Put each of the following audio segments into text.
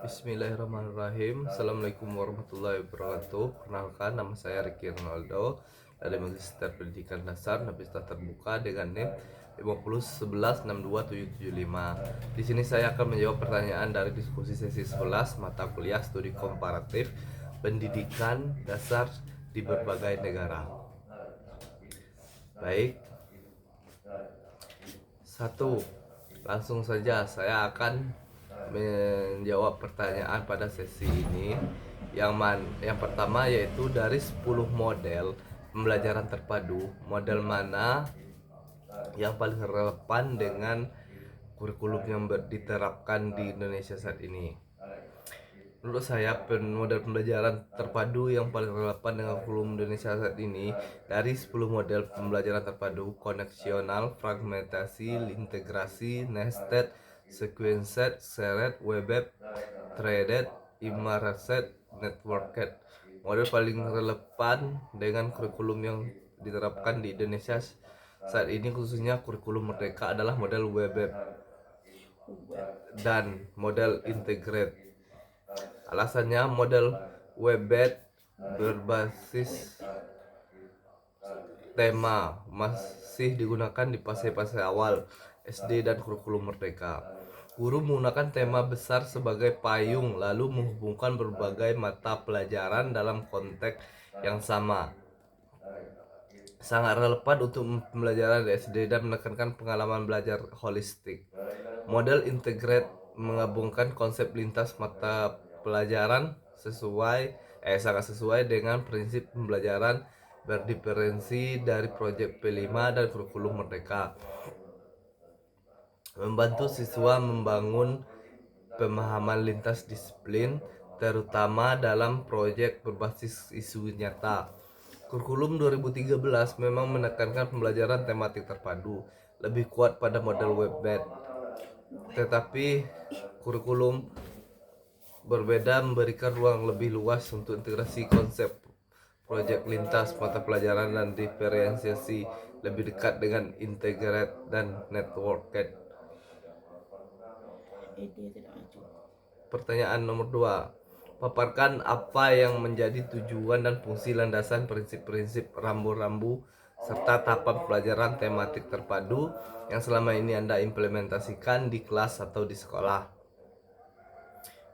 Bismillahirrahmanirrahim. Assalamualaikum warahmatullahi wabarakatuh. Perkenalkan, nama saya Ricky Ronaldo dari Magister Pendidikan Dasar Nabista Terbuka dengan NIM 501162775. Di sini saya akan menjawab pertanyaan dari diskusi sesi 11 mata kuliah studi komparatif pendidikan dasar di berbagai negara. Baik, satu, langsung saja saya akan menjawab pertanyaan pada sesi ini. Yang pertama yaitu dari 10 model pembelajaran terpadu, model mana yang paling relevan dengan kurikulum yang diterapkan di Indonesia saat ini? Menurut saya model pembelajaran terpadu yang paling relevan dengan kurikulum Indonesia saat ini dari 10 model pembelajaran terpadu: koneksional, fragmentasi, integrasi, nested, sequenced, shared, webbed, threaded, immersive, networked. Model paling relevan dengan kurikulum yang diterapkan di Indonesia saat ini, khususnya kurikulum Merdeka, adalah model webbed dan model integrate. Alasannya, model webbed berbasis tema masih digunakan di fase-fase awal SD dan kurikulum Merdeka. Guru menggunakan tema besar sebagai payung, lalu menghubungkan berbagai mata pelajaran dalam konteks yang sama. Sangat relevan untuk pembelajaran di SD dan menekankan pengalaman belajar holistik. Model integrate menggabungkan konsep lintas mata pelajaran sangat sesuai dengan prinsip pembelajaran berdiferensi dari proyek P5 dan kurikulum Merdeka. Membantu siswa membangun pemahaman lintas disiplin, terutama dalam proyek berbasis isu nyata. Kurikulum 2013 memang menekankan pembelajaran tematik terpadu, lebih kuat pada model webbed. Tetapi kurikulum berbeda memberikan ruang lebih luas untuk integrasi konsep proyek lintas mata pelajaran dan diferensiasi lebih dekat dengan integrate dan networked. Pertanyaan nomor 2. Paparkan apa yang menjadi tujuan dan fungsi landasan prinsip-prinsip rambu-rambu serta tahapan pelajaran tematik terpadu yang selama ini Anda implementasikan di kelas atau di sekolah.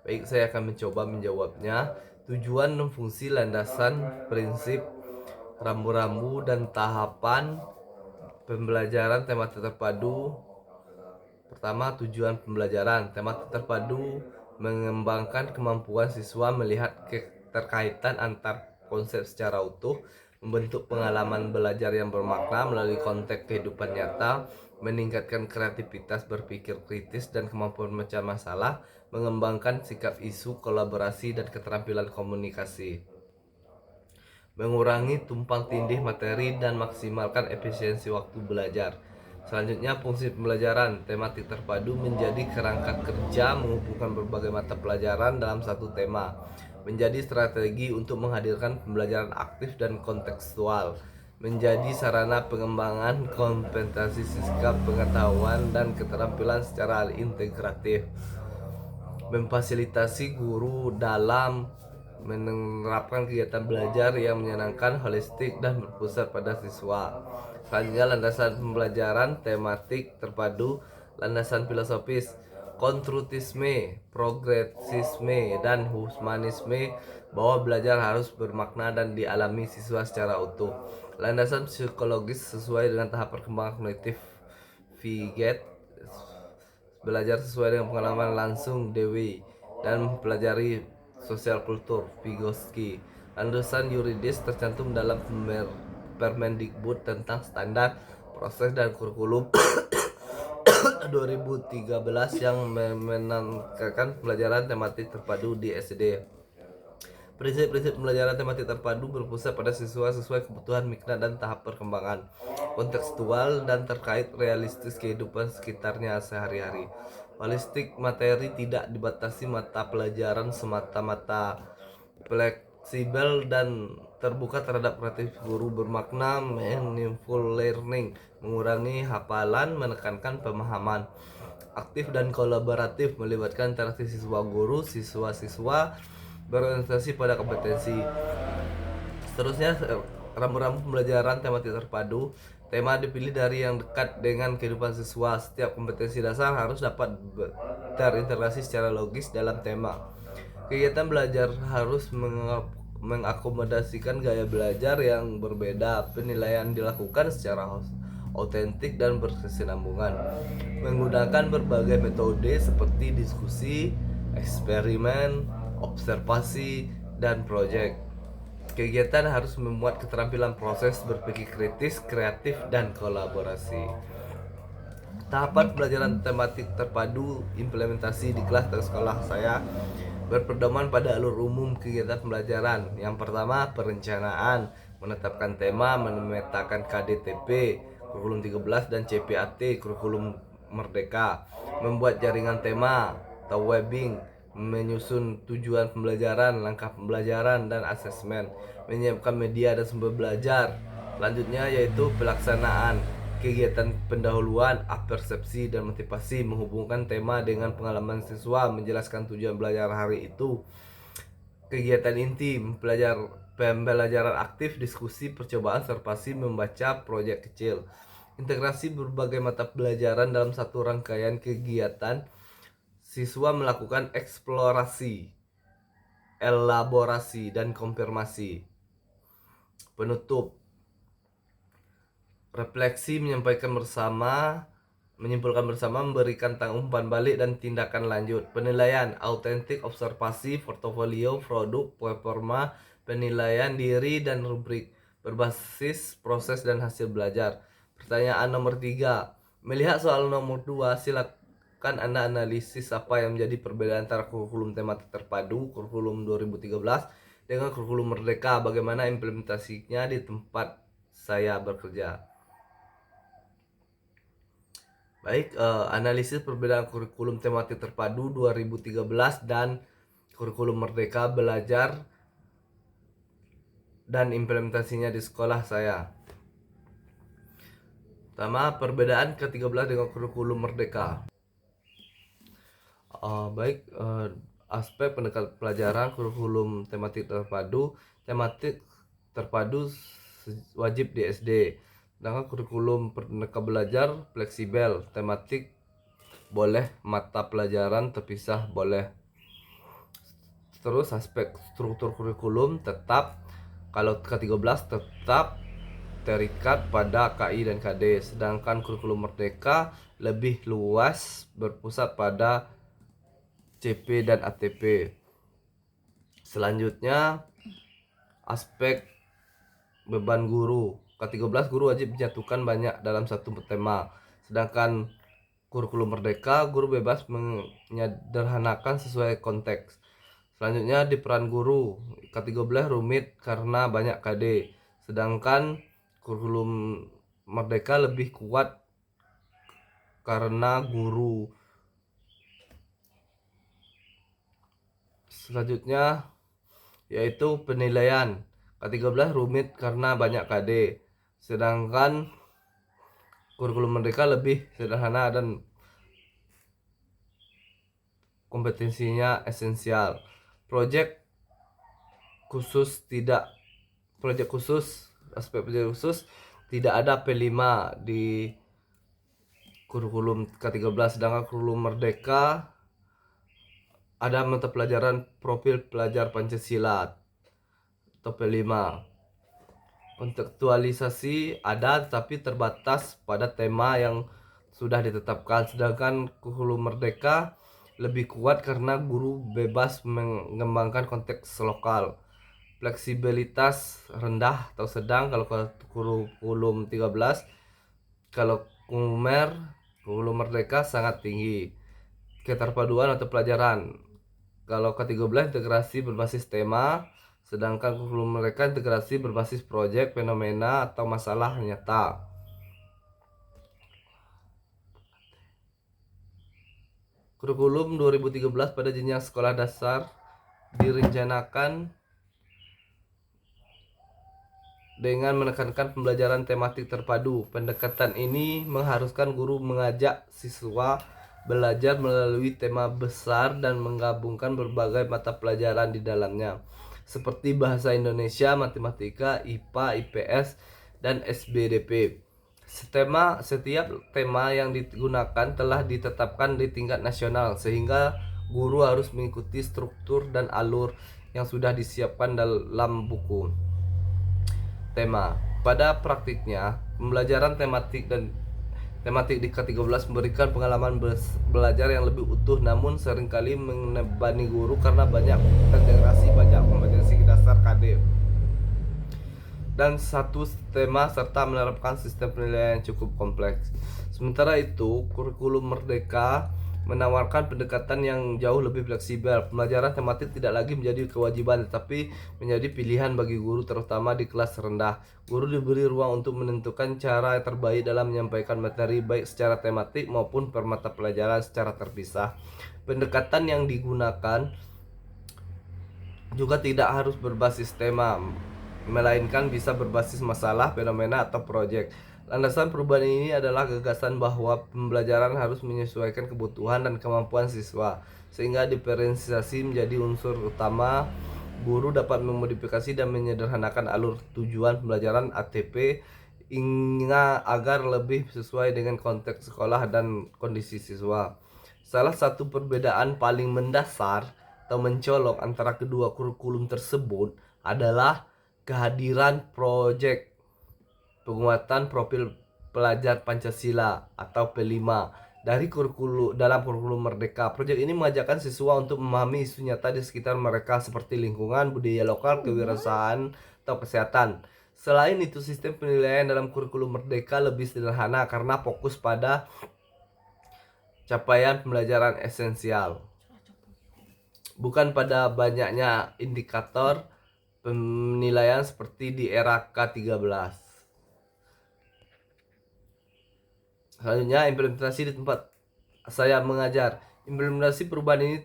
Baik, saya akan mencoba menjawabnya. Tujuan dan fungsi landasan prinsip rambu-rambu dan tahapan pembelajaran tematik terpadu. Pertama, tujuan pembelajaran tematik terpadu mengembangkan kemampuan siswa melihat keterkaitan antar konsep secara utuh, membentuk pengalaman belajar yang bermakna melalui konteks kehidupan nyata, meningkatkan kreativitas berpikir kritis dan kemampuan memecah masalah, mengembangkan sikap isu, kolaborasi, dan keterampilan komunikasi, mengurangi tumpang tindih materi, dan maksimalkan efisiensi waktu belajar. Selanjutnya, fungsi pembelajaran tematik terpadu menjadi kerangka kerja menghubungkan berbagai mata pelajaran dalam satu tema, menjadi strategi untuk menghadirkan pembelajaran aktif dan kontekstual, menjadi sarana pengembangan kompetensi sikap, pengetahuan, dan keterampilan secara integratif, memfasilitasi guru dalam menerapkan kegiatan belajar yang menyenangkan, holistik, dan berpusat pada siswa. Selanjutnya, landasan pembelajaran tematik terpadu. Landasan filosofis: konstruktisme, progresisme, dan humanisme, bahwa belajar harus bermakna dan dialami siswa secara utuh. Landasan psikologis: sesuai dengan tahap perkembangan kognitif Piaget, belajar sesuai dengan pengalaman langsung Dewi, dan mempelajari sosial kultur Vygotsky. Landasan yuridis tercantum dalam Permendikbud tentang standar, proses, dan kurikulum 2013 yang menangkan pelajaran tematik terpadu di SD. Prinsip-prinsip pembelajaran tematik terpadu berpusat pada siswa sesuai kebutuhan, mikna, dan tahap perkembangan, kontekstual dan terkait realistis kehidupan sekitarnya sehari-hari. Holistik: materi tidak dibatasi mata pelajaran semata-mata, fleksibel dan terbuka terhadap kreatif guru, bermakna meaningful learning, mengurangi hafalan, menekankan pemahaman. aktif dan kolaboratif melibatkan interaksi siswa guru, siswa-siswa berorientasi pada kompetensi. Seterusnya, rambu-rambu pembelajaran tematik terpadu. Tema dipilih dari yang dekat dengan kehidupan siswa. Setiap kompetensi dasar harus dapat terintegrasi secara logis dalam tema. Kegiatan belajar harus mengakomodasikan gaya belajar yang berbeda. Penilaian dilakukan secara autentik dan berkesinambungan, menggunakan berbagai metode seperti diskusi, eksperimen, observasi, dan proyek. Kegiatan harus memuat keterampilan proses berpikir kritis, kreatif, dan kolaborasi. Tahapan pembelajaran tematik terpadu implementasi di kelas dan sekolah saya berpedoman pada alur umum kegiatan pembelajaran. Yang pertama, perencanaan, menetapkan tema, memetakan KDTP, kurikulum 13 dan CPAT, kurikulum Merdeka, membuat jaringan tema atau webbing, menyusun tujuan pembelajaran, langkah pembelajaran, dan asesmen, menyiapkan media dan sumber belajar. Selanjutnya yaitu pelaksanaan kegiatan pendahuluan, apersepsi, dan motivasi, menghubungkan tema dengan pengalaman siswa, menjelaskan tujuan belajar hari itu. Kegiatan inti, pembelajaran aktif, diskusi, percobaan, observasi, membaca, proyek kecil. Integrasi berbagai mata pelajaran dalam satu rangkaian kegiatan. Siswa melakukan eksplorasi, elaborasi, dan konfirmasi. Penutup, refleksi, menyimpulkan bersama, memberikan umpan balik dan tindakan lanjut. Penilaian, autentik, observasi, portofolio, produk, performa, penilaian diri, dan rubrik berbasis proses dan hasil belajar. Pertanyaan nomor 3. Melihat soal nomor 2, silakan Anda analisis apa yang menjadi perbedaan antara kurikulum tematik terpadu, kurikulum 2013 dengan kurikulum Merdeka. Bagaimana implementasinya di tempat saya bekerja. Baik, analisis perbedaan kurikulum tematik terpadu 2013 dan kurikulum Merdeka belajar dan implementasinya di sekolah saya. Pertama, perbedaan ke-13 dengan kurikulum Merdeka. Aspek pendekatan pelajaran kurikulum tematik terpadu wajib di SD. Sedangkan kurikulum Merdeka Belajar fleksibel, tematik boleh, mata pelajaran terpisah boleh. Terus aspek struktur kurikulum tetap, kalau ke-13 tetap terikat pada KI dan KD. Sedangkan kurikulum Merdeka lebih luas, berpusat pada CP dan ATP. Selanjutnya, aspek beban guru. Ke-13 guru wajib menyatukan banyak dalam satu tema. Sedangkan kurikulum Merdeka, guru bebas menyederhanakan sesuai konteks. Selanjutnya, di peran guru. Ke-13 rumit karena banyak KD. Sedangkan kurikulum Merdeka lebih kuat karena guru. Selanjutnya yaitu penilaian. Ke-13 rumit karena banyak KD. Sedangkan kurikulum Merdeka lebih sederhana dan kompetensinya esensial. Aspek proyek khusus tidak ada P5 di kurikulum ke-13. Sedangkan kurikulum Merdeka ada mata pelajaran profil pelajar Pancasila atau P5. Kontekstualisasi ada tetapi terbatas pada tema yang sudah ditetapkan. Sedangkan kurikulum Merdeka lebih kuat karena guru bebas mengembangkan konteks lokal. Fleksibilitas rendah atau sedang kalau kurikulum 13. Kalau kurikulum Merdeka sangat tinggi. Keterpaduan atau pelajaran. Kalau ke-13 integrasi berbasis tema, sedangkan kurikulum mereka integrasi berbasis proyek, fenomena, atau masalah nyata. Kurikulum 2013 pada jenjang sekolah dasar direncanakan dengan menekankan pembelajaran tematik terpadu. Pendekatan ini mengharuskan guru mengajak siswa belajar melalui tema besar dan menggabungkan berbagai mata pelajaran di dalamnya, seperti bahasa Indonesia, matematika, IPA, IPS, dan SBDP. Setiap tema yang digunakan telah ditetapkan di tingkat nasional, sehingga guru harus mengikuti struktur dan alur yang sudah disiapkan dalam buku tema. Pada praktiknya, pembelajaran tematik di K13 memberikan pengalaman belajar yang lebih utuh, namun seringkali membebani guru karena banyak integrasi kompetensi dasar KD dan satu tema serta menerapkan sistem penilaian yang cukup kompleks. Sementara itu, kurikulum Merdeka menawarkan pendekatan yang jauh lebih fleksibel. Pembelajaran tematik tidak lagi menjadi kewajiban, tetapi menjadi pilihan bagi guru, terutama di kelas rendah. Guru diberi ruang untuk menentukan cara yang terbaik dalam menyampaikan materi, baik secara tematik maupun per mata pelajaran secara terpisah. Pendekatan yang digunakan juga tidak harus berbasis tema, melainkan bisa berbasis masalah, fenomena, atau proyek. Landasan perubahan ini adalah gagasan bahwa pembelajaran harus menyesuaikan kebutuhan dan kemampuan siswa, sehingga diferensiasi menjadi unsur utama. Guru dapat memodifikasi dan menyederhanakan alur tujuan pembelajaran ATP agar lebih sesuai dengan konteks sekolah dan kondisi siswa. Salah satu perbedaan paling mendasar atau mencolok antara kedua kurikulum tersebut adalah kehadiran proyek penguatan profil pelajar Pancasila atau P5 dalam kurikulum Merdeka. Proyek ini mengajarkan siswa untuk memahami isu nyata di sekitar mereka seperti lingkungan, budaya lokal, kewirausahaan, atau kesehatan. Selain itu, sistem penilaian dalam kurikulum Merdeka lebih sederhana karena fokus pada capaian pembelajaran esensial, bukan pada banyaknya indikator penilaian seperti di era K13. Selanjutnya, implementasi di tempat saya mengajar. Implementasi perubahan ini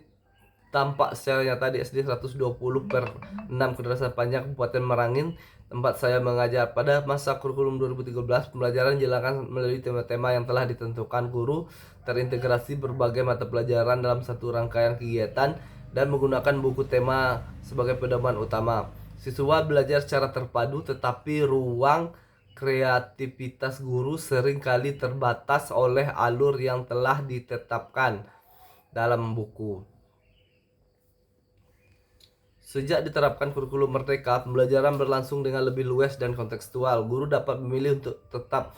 tampak secara nyata di SD 120/6 Kedrasan Panjang, Kabupaten Merangin, tempat saya mengajar. Pada masa kurikulum 2013, pembelajaran dijalankan melalui tema-tema yang telah ditentukan. Guru terintegrasi berbagai mata pelajaran dalam satu rangkaian kegiatan dan menggunakan buku tema sebagai pedoman utama. Siswa belajar secara terpadu, tetapi ruang kreativitas guru seringkali terbatas oleh alur yang telah ditetapkan dalam buku. Sejak diterapkan kurikulum Merdeka, pembelajaran berlangsung dengan lebih luas dan kontekstual. Guru dapat memilih untuk tetap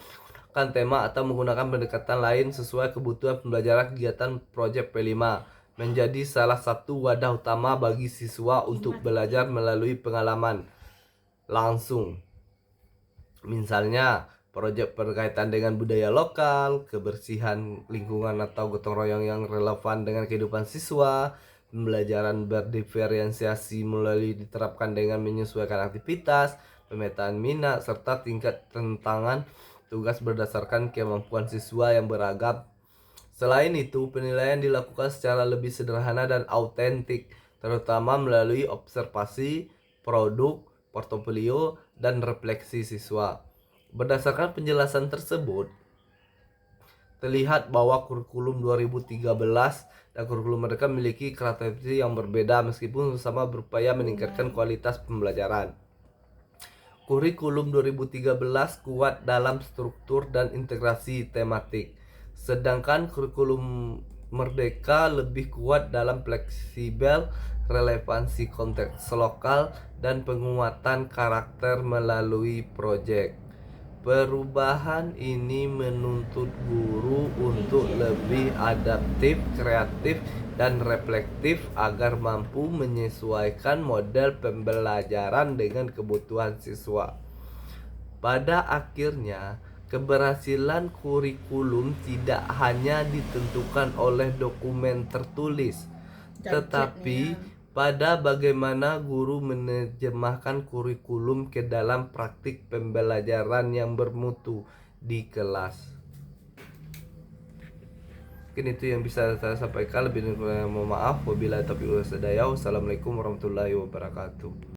menggunakan tema atau menggunakan pendekatan lain sesuai kebutuhan pembelajaran. Kegiatan proyek P5 menjadi salah satu wadah utama bagi siswa untuk belajar melalui pengalaman langsung. Misalnya, proyek berkaitan dengan budaya lokal, kebersihan lingkungan, atau gotong royong yang relevan dengan kehidupan siswa. Pembelajaran berdiferensiasi melalui diterapkan dengan menyesuaikan aktivitas, pemetaan minat, serta tingkat tantangan tugas berdasarkan kemampuan siswa yang beragam. Selain itu, penilaian dilakukan secara lebih sederhana dan autentik, terutama melalui observasi, produk, portofolio, dan refleksi siswa. Berdasarkan penjelasan tersebut, terlihat bahwa kurikulum 2013 dan kurikulum Merdeka memiliki karakteristik yang berbeda meskipun sama berupaya meningkatkan kualitas pembelajaran. Kurikulum 2013 kuat dalam struktur dan integrasi tematik, sedangkan kurikulum Merdeka lebih kuat dalam fleksibel, relevansi konteks lokal, dan penguatan karakter melalui proyek. Perubahan ini menuntut guru untuk lebih adaptif, kreatif, dan reflektif agar mampu menyesuaikan model pembelajaran dengan kebutuhan siswa. Pada akhirnya, keberhasilan kurikulum tidak hanya ditentukan oleh dokumen tertulis, tetapi pada bagaimana guru menerjemahkan kurikulum ke dalam praktik pembelajaran yang bermutu di kelas. Mungkin itu yang bisa saya sampaikan. Lebih dari kurangnya mohon maaf. Wabillahi taufiq wal hidayah. Wassalamualaikum warahmatullahi wabarakatuh.